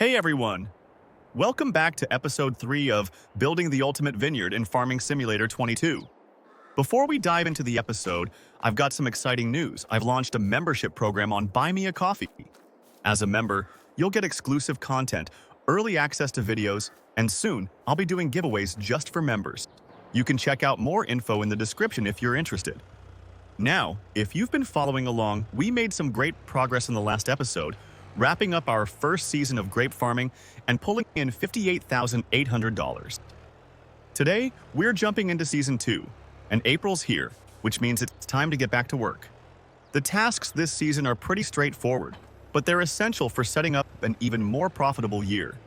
Hey everyone! Welcome back to episode 3 of Building the Ultimate Vineyard in Farming Simulator 22. Before we dive into the episode, I've got some exciting news. I've launched a membership program on Buy Me a Coffee. As a member, you'll get exclusive content, early access to videos, and soon, I'll be doing giveaways just for members. You can check out more info in the description if you're interested. Now, if you've been following along, we made some great progress in the last episode, wrapping up our first season of grape farming and pulling in $58,800. Today, we're jumping into season 2, and April's here, which means it's time to get back to work. The tasks this season are pretty straightforward, but they're essential for setting up an even more profitable year.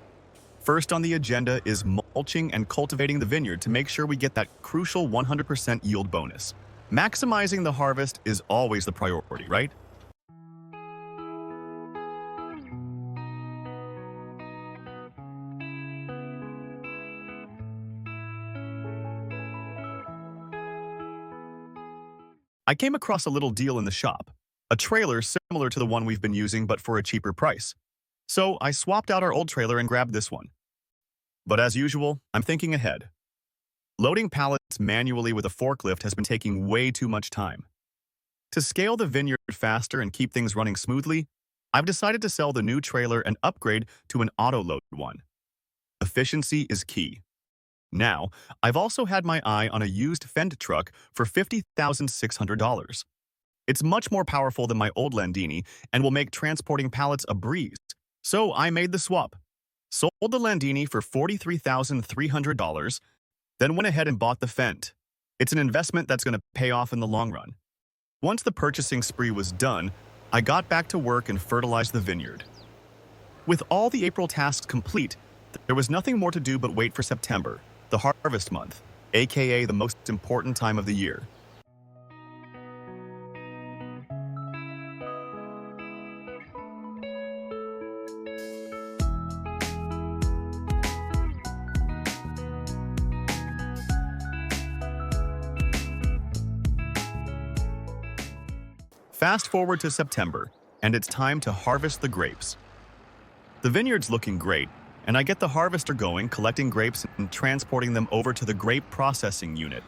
First on the agenda is mulching and cultivating the vineyard to make sure we get that crucial 100% yield bonus. Maximizing the harvest is always the priority, right? I came across a little deal in the shop, a trailer similar to the one we've been using but for a cheaper price. So I swapped out our old trailer and grabbed this one. But as usual, I'm thinking ahead. Loading pallets manually with a forklift has been taking way too much time. To scale the vineyard faster and keep things running smoothly, I've decided to sell the new trailer and upgrade to an auto-load one. Efficiency is key. Now, I've also had my eye on a used Fend truck for $50,600. It's much more powerful than my old Landini and will make transporting pallets a breeze. So I made the swap. Sold the Landini for $43,300, then went ahead and bought the Fend. It's an investment that's going to pay off in the long run. Once the purchasing spree was done, I got back to work and fertilized the vineyard. With all the April tasks complete, there was nothing more to do but wait for September, the harvest month, aka the most important time of the year. Fast forward to September, and it's time to harvest the grapes. The vineyard's looking great, and I get the harvester going, collecting grapes and transporting them over to the grape processing unit.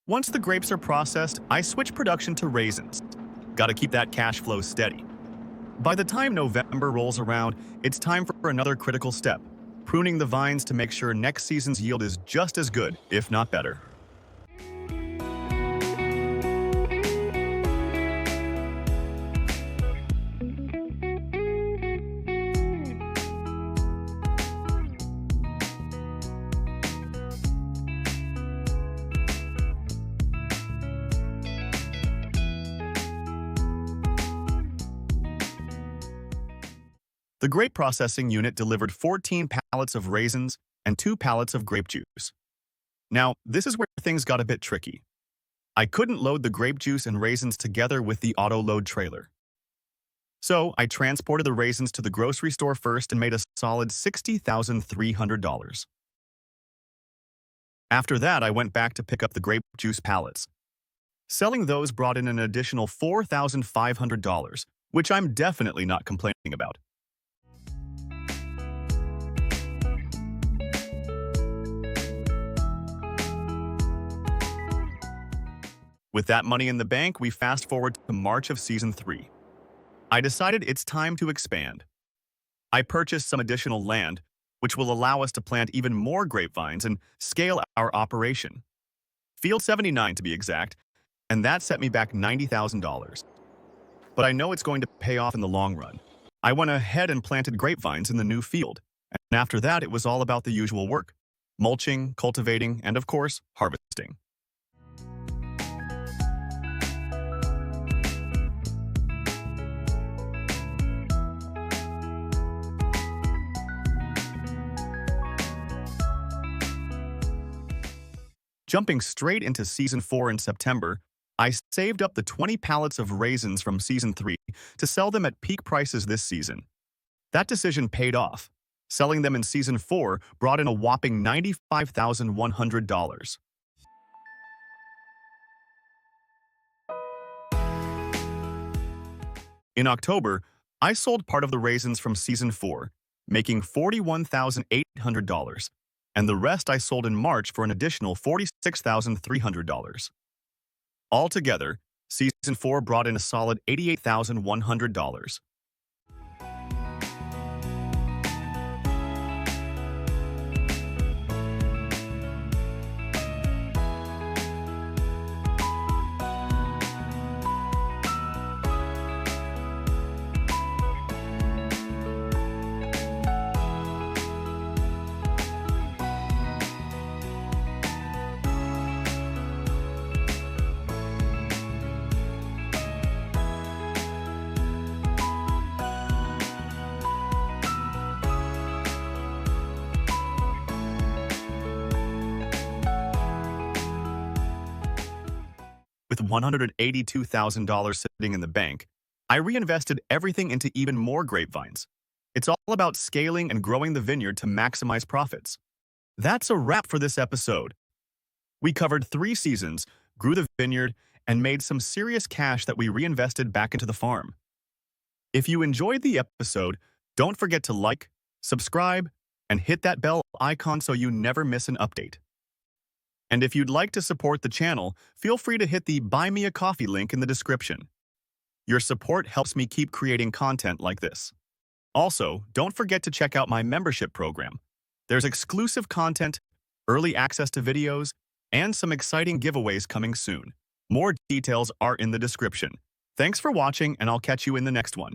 Once the grapes are processed, I switch production to raisins. Gotta keep that cash flow steady. By the time November rolls around, it's time for another critical step, pruning the vines to make sure next season's yield is just as good, if not better. The grape processing unit delivered 14 pallets of raisins and 2 pallets of grape juice. Now, this is where things got a bit tricky. I couldn't load the grape juice and raisins together with the auto-load trailer. So I transported the raisins to the grocery store first and made a solid $60,300. After that, I went back to pick up the grape juice pallets. Selling those brought in an additional $4,500, which I'm definitely not complaining about. With that money in the bank, we fast forward to March of Season 3. I decided it's time to expand. I purchased some additional land, which will allow us to plant even more grapevines and scale our operation. Field 79 to be exact, and that set me back $90,000. But I know it's going to pay off in the long run. I went ahead and planted grapevines in the new field, and after that it was all about the usual work. mulching, cultivating, and of course, harvesting. Jumping straight into Season 4 in September, I saved up the 20 pallets of raisins from Season 3 to sell them at peak prices this season. That decision paid off. Selling them in Season 4 brought in a whopping $95,100. In October, I sold part of the raisins from Season 4, making $41,800, and the rest I sold in March for an additional $46,300. Altogether, Season 4 brought in a solid $88,100. With $182,000 sitting in the bank, I reinvested everything into even more grapevines. It's all about scaling and growing the vineyard to maximize profits. That's a wrap for this episode. We covered 3 seasons, grew the vineyard, and made some serious cash that we reinvested back into the farm. If you enjoyed the episode, don't forget to like, subscribe, and hit that bell icon so you never miss an update. And if you'd like to support the channel, feel free to hit the Buy Me a Coffee link in the description. Your support helps me keep creating content like this. Also, don't forget to check out my membership program. There's exclusive content, early access to videos, and some exciting giveaways coming soon. More details are in the description. Thanks for watching, and I'll catch you in the next one.